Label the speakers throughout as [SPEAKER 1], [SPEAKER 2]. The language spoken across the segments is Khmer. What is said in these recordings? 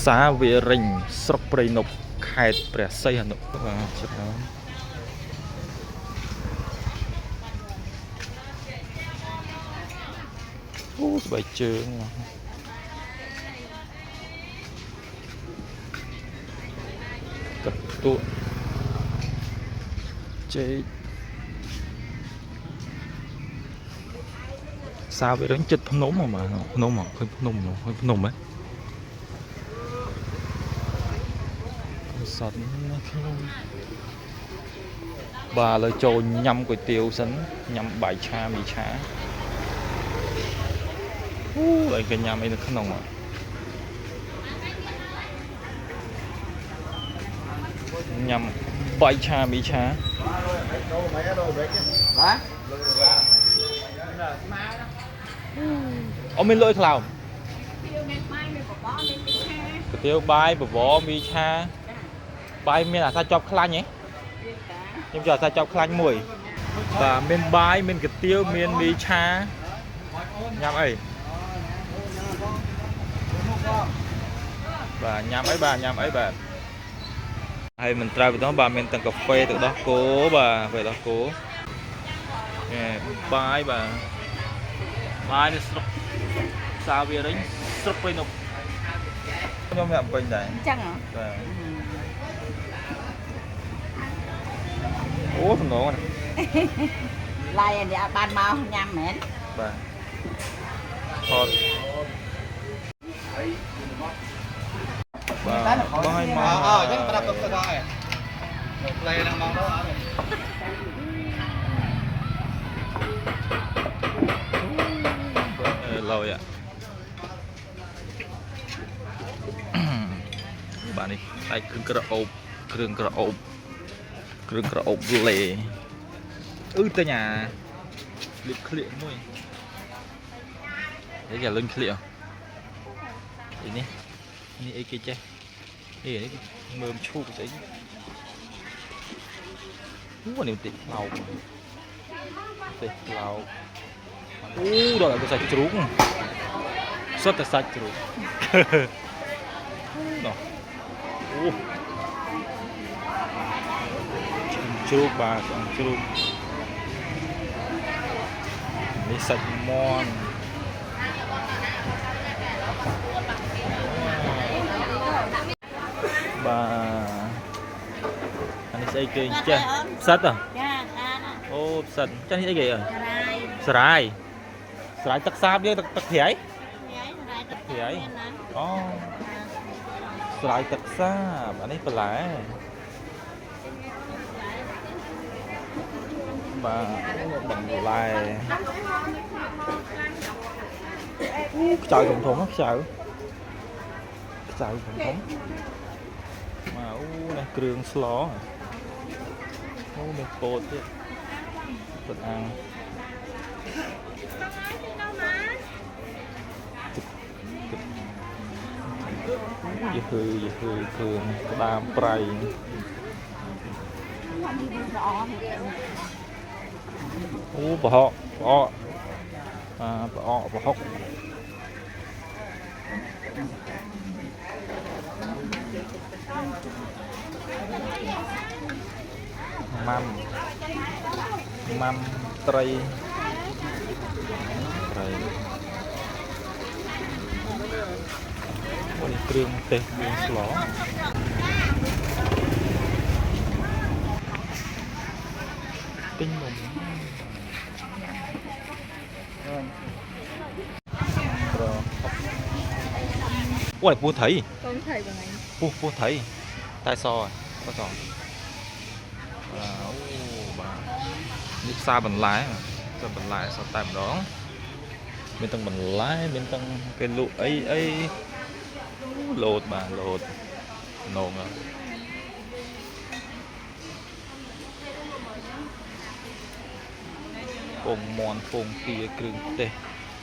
[SPEAKER 1] សាវារិញស្រុកព្រៃនប់ខេត្តព្រះសីហនុបាទច្រើនអូស្បែកជើងកន្ទក់ចេកសាវារិញចិត្តភ្នំហ្មងភ្នំឃើញភ្នំឃើញភ្នំហ៎សតណាខ្ញុំបាទឥឡូវចូលញ៉ាំก๋วยเตี๋ยวសិនញ៉ាំបាយឆាមីឆាអូឯងគេញ៉ាំអីនៅក្នុងញ៉ាំបាយឆាមីឆាអូមានលុយខ្លោមก๋วยเตี๋ยวបាយបវរមីឆាបាយមានអាសាជាប់ខ្លាញ់ហ៎ខ្ញុំចង់អាសាជាប់ខ្លាញ់មួយបាទមានបាយមានก๋วยเตี๋ยวមានមីឆាញ៉ាំអីបាទញ៉ាំអីបាទញ៉ាំអីបាទហើយមិនត្រូវទៅបាទមានទាំងកាហ្វេទឹកដោះគោបាទកាហ្វេដោះគោបាយបាទបាយនៅស្រុកសាវារិញស្រុកព្រៃនប់ខ្ញុំញ៉ាំពេញដែរអញ្ចឹងហ៎បាទអូសំណងឡាយនេះបានមកញ៉ាំមែនបាទថតបាទបាយមកអញ្ចឹងប្រាប់ទៅដែរផ្លេនឹងមកដល់ឡយបាទនេះតែគ្រឿងក្រអូបគ្រឿងក្រអូបលេតែញ៉ាលៀបក្លៀកមួយនេះគេលុញក្លៀកនេះអីគេចេះនេះមើលឈូកស្អីអូនេះតិចឡោកអូដល់តែសាច់ជ្រូកសុទ្ធតែសាច់ជ្រូកណោះអូជ្រូកបាទជ្រូកនេះសាច់មាន់បាទអានេះស្អីគេចេះផ្សិតចាអូផ្សិតចានេះអីគេស្រាយទឹកសាបយើងទឹកប្រៃអូស្រាយទឹកសាបអានេះបន្លែបាទបន្លែខ្ចៅធំខ្ចៅធំបាទអូនេះគ្រឿងស្លអូមានពោតទៀតពោតអាំងយឺគ្រឿងក្តាមប្រៃអូប្រហុកម៉ាំត្រីអូនេះគ្រឿងទេសគ្រឿងស្លទិញនំអូនេះពូថៃបងថៃពូថៃតែសអូបាទនេះផ្សារបន្លែសតែម្ដងមានទាំងបន្លែមានទាំងគេលក់អីលោតនងពងមាន់ពងទាគ្រឿងទេស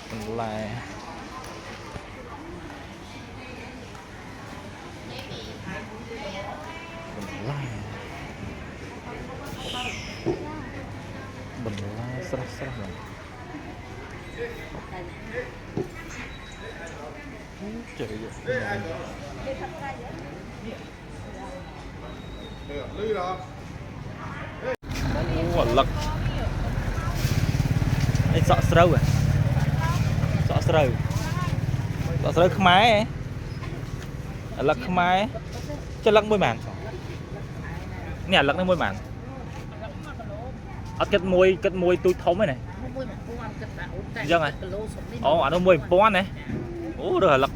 [SPEAKER 1] បន្លែស្រស់ហ្មង trời ơi lật ấy sọ sâu à sọ sâu không máy lật không máy cho lật môi màn nè lật nó môi màn ở kết môi tôi thống này dân à ồ nó môi pon này ồ rồi lật